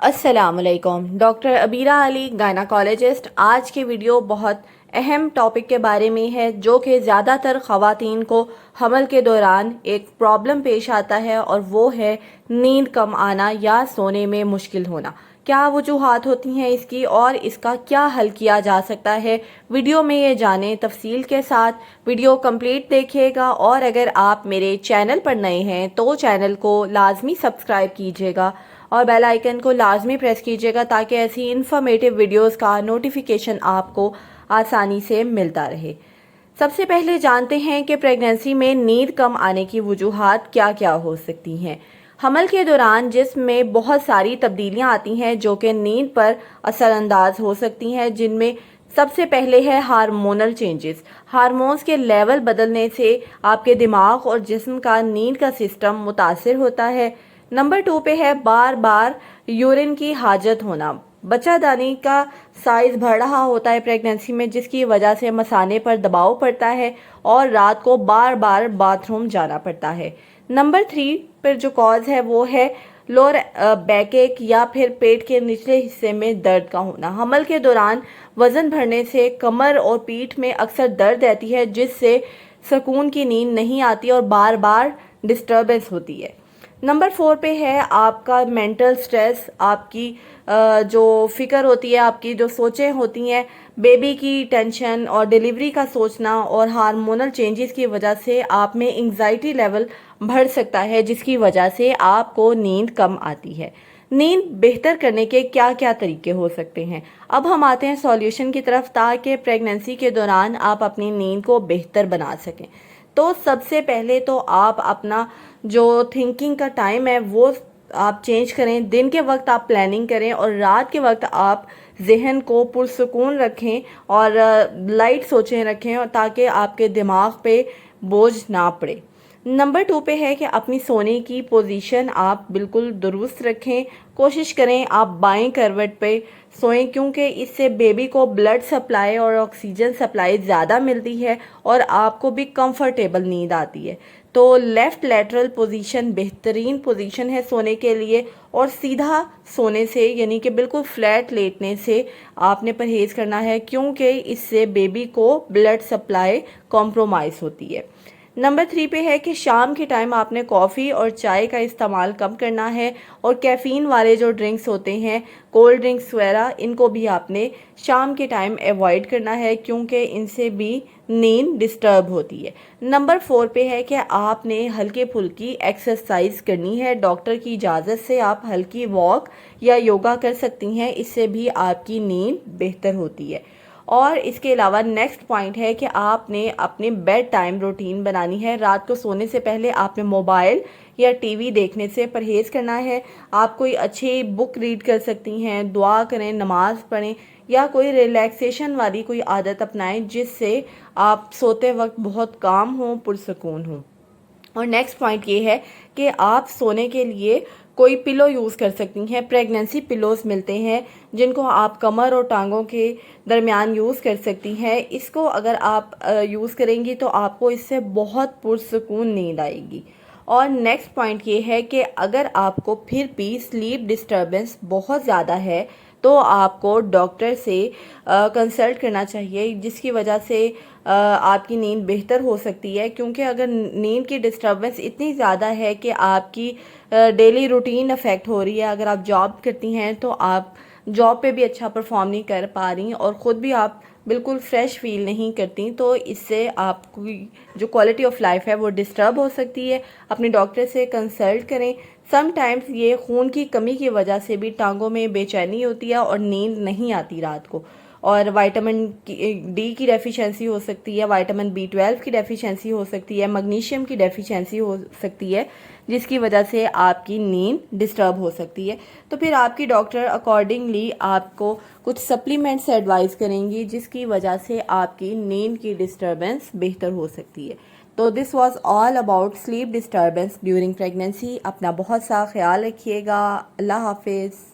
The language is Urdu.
السلام علیکم، ڈاکٹر عبیرہ علی گائناکالوجسٹ۔ آج کی ویڈیو بہت اہم ٹاپک کے بارے میں ہے جو کہ زیادہ تر خواتین کو حمل کے دوران ایک پرابلم پیش آتا ہے، اور وہ ہے نیند کم آنا یا سونے میں مشکل ہونا۔ کیا وجوہات ہوتی ہیں اس کی اور اس کا کیا حل کیا جا سکتا ہے؟ ویڈیو میں یہ جانیں تفصیل کے ساتھ۔ ویڈیو کمپلیٹ دیکھیے گا، اور اگر آپ میرے چینل پر نئے ہیں تو چینل کو لازمی سبسکرائب کیجیے گا اور بیل آئیکن کو لازمی پریس کیجیے گا تاکہ ایسی انفارمیٹیو ویڈیوز کا نوٹیفیکیشن آپ کو آسانی سے ملتا رہے۔ سب سے پہلے جانتے ہیں کہ پریگنینسی میں نیند کم آنے کی وجوہات کیا کیا ہو سکتی ہیں۔ حمل کے دوران جسم میں بہت ساری تبدیلیاں آتی ہیں جو کہ نیند پر اثر انداز ہو سکتی ہیں، جن میں سب سے پہلے ہے ہارمونل چینجز۔ ہارمونز کے لیول بدلنے سے آپ کے دماغ اور جسم کا نیند کا سسٹم متاثر ہوتا ہے۔ نمبر 2 پہ ہے بار بار یورین کی حاجت ہونا۔ بچہ دانی کا سائز بڑھ رہا ہوتا ہے پریگنینسی میں، جس کی وجہ سے مثانے پر دباؤ پڑتا ہے اور رات کو بار بار باتھ روم جانا پڑتا ہے۔ نمبر 3 پر جو کاز ہے وہ ہے لور بیک ایک یا پھر پیٹ کے نچلے حصے میں درد کا ہونا۔ حمل کے دوران وزن بڑھنے سے کمر اور پیٹھ میں اکثر درد رہتی ہے، جس سے سکون کی نیند نہیں آتی اور بار بار ڈسٹربنس ہوتی ہے۔ نمبر 4 پہ ہے آپ کا مینٹل سٹریس، آپ کی جو فکر ہوتی ہے، آپ کی جو سوچیں ہوتی ہیں، بیبی کی ٹینشن اور ڈیلیوری کا سوچنا اور ہارمونل چینجز کی وجہ سے آپ میں انگزائٹی لیول بڑھ سکتا ہے، جس کی وجہ سے آپ کو نیند کم آتی ہے۔ نیند بہتر کرنے کے کیا کیا طریقے ہو سکتے ہیں؟ اب ہم آتے ہیں سولیوشن کی طرف تاکہ پریگنینسی کے دوران آپ اپنی نیند کو بہتر بنا سکیں۔ تو سب سے پہلے تو آپ اپنا جو تھنکنگ کا ٹائم ہے وہ آپ چینج کریں۔ دن کے وقت آپ پلاننگ کریں اور رات کے وقت آپ ذہن کو پرسکون رکھیں اور لائٹ سوچیں رکھیں، تاکہ آپ کے دماغ پہ بوجھ نہ پڑے۔ نمبر 2 پہ ہے کہ اپنی سونے کی پوزیشن آپ بالکل درست رکھیں۔ کوشش کریں آپ بائیں کروٹ پہ سوئیں، کیونکہ اس سے بیبی کو بلڈ سپلائی اور آکسیجن سپلائی زیادہ ملتی ہے اور آپ کو بھی کمفرٹیبل نیند آتی ہے۔ تو لیفٹ لیٹرل پوزیشن بہترین پوزیشن ہے سونے کے لیے، اور سیدھا سونے سے یعنی کہ بالکل فلیٹ لیٹنے سے آپ نے پرہیز کرنا ہے، کیونکہ اس سے بیبی کو بلڈ سپلائی کمپرومائز ہوتی ہے۔ نمبر 3 پہ ہے کہ شام کے ٹائم آپ نے کافی اور چائے کا استعمال کم کرنا ہے، اور کیفین والے جو ڈرنکس ہوتے ہیں، کولڈ ڈرنکس وغیرہ، ان کو بھی آپ نے شام کے ٹائم ایوائڈ کرنا ہے، کیونکہ ان سے بھی نیند ڈسٹرب ہوتی ہے۔ نمبر 4 پہ ہے کہ آپ نے ہلکی پھلکی ایکسرسائز کرنی ہے۔ ڈاکٹر کی اجازت سے آپ ہلکی واک یا یوگا کر سکتی ہیں، اس سے بھی آپ کی نیند بہتر ہوتی ہے۔ اور اس کے علاوہ نیکسٹ پوائنٹ ہے کہ آپ نے اپنے بیڈ ٹائم روٹین بنانی ہے۔ رات کو سونے سے پہلے آپ نے موبائل یا ٹی وی دیکھنے سے پرہیز کرنا ہے۔ آپ کوئی اچھی بک ریڈ کر سکتی ہیں، دعا کریں، نماز پڑھیں، یا کوئی ریلیکسیشن والی کوئی عادت اپنائیں جس سے آپ سوتے وقت بہت کام ہوں، پرسکون ہوں۔ اور نیکسٹ پوائنٹ یہ ہے کہ آپ سونے کے لیے کوئی پلو یوز کر سکتی ہیں۔ پریگنینسی پلوز ملتے ہیں جن کو آپ کمر اور ٹانگوں کے درمیان یوز کر سکتی ہیں۔ اس کو اگر آپ یوز کریں گی تو آپ کو اس سے بہت پرسکون نیند آئے گی۔ اور نیکسٹ پوائنٹ یہ ہے کہ اگر آپ کو پھر بھی سلیپ ڈسٹربنس بہت زیادہ ہے تو آپ کو ڈاکٹر سے کنسلٹ کرنا چاہیے، جس کی وجہ سے آپ کی نیند بہتر ہو سکتی ہے، کیونکہ اگر نیند کی ڈسٹربنس اتنی زیادہ ہے کہ آپ کی ڈیلی روٹین افیکٹ ہو رہی ہے، اگر آپ جاب کرتی ہیں تو آپ جاب پہ بھی اچھا پرفارم نہیں کر پا رہی اور خود بھی آپ بالکل فریش فیل نہیں کرتی، تو اس سے آپ کی جو کوالٹی آف لائف ہے وہ ڈسٹرب ہو سکتی ہے۔ اپنے ڈاکٹر سے کنسلٹ کریں۔ سم ٹائمز یہ خون کی کمی کی وجہ سے بھی ٹانگوں میں بے چینی ہوتی ہے اور نیند نہیں آتی رات کو، اور وائٹامن ڈی کی ڈیفیشنسی ہو سکتی ہے، وائٹامن B12 کی ڈیفیشنسی ہو سکتی ہے، میگنیشیم کی ڈیفیشنسی ہو سکتی ہے، جس کی وجہ سے آپ کی نیند ڈسٹرب ہو سکتی ہے۔ تو پھر آپ کی ڈاکٹر اکارڈنگلی آپ کو کچھ سپلیمنٹس ایڈوائز کریں گی، جس کی وجہ سے آپ کی نیند کی ڈسٹربنس بہتر ہو سکتی ہے۔ تو this was all about sleep disturbance during pregnancy. اپنا بہت سا خیال رکھیے گا۔ اللہ حافظ۔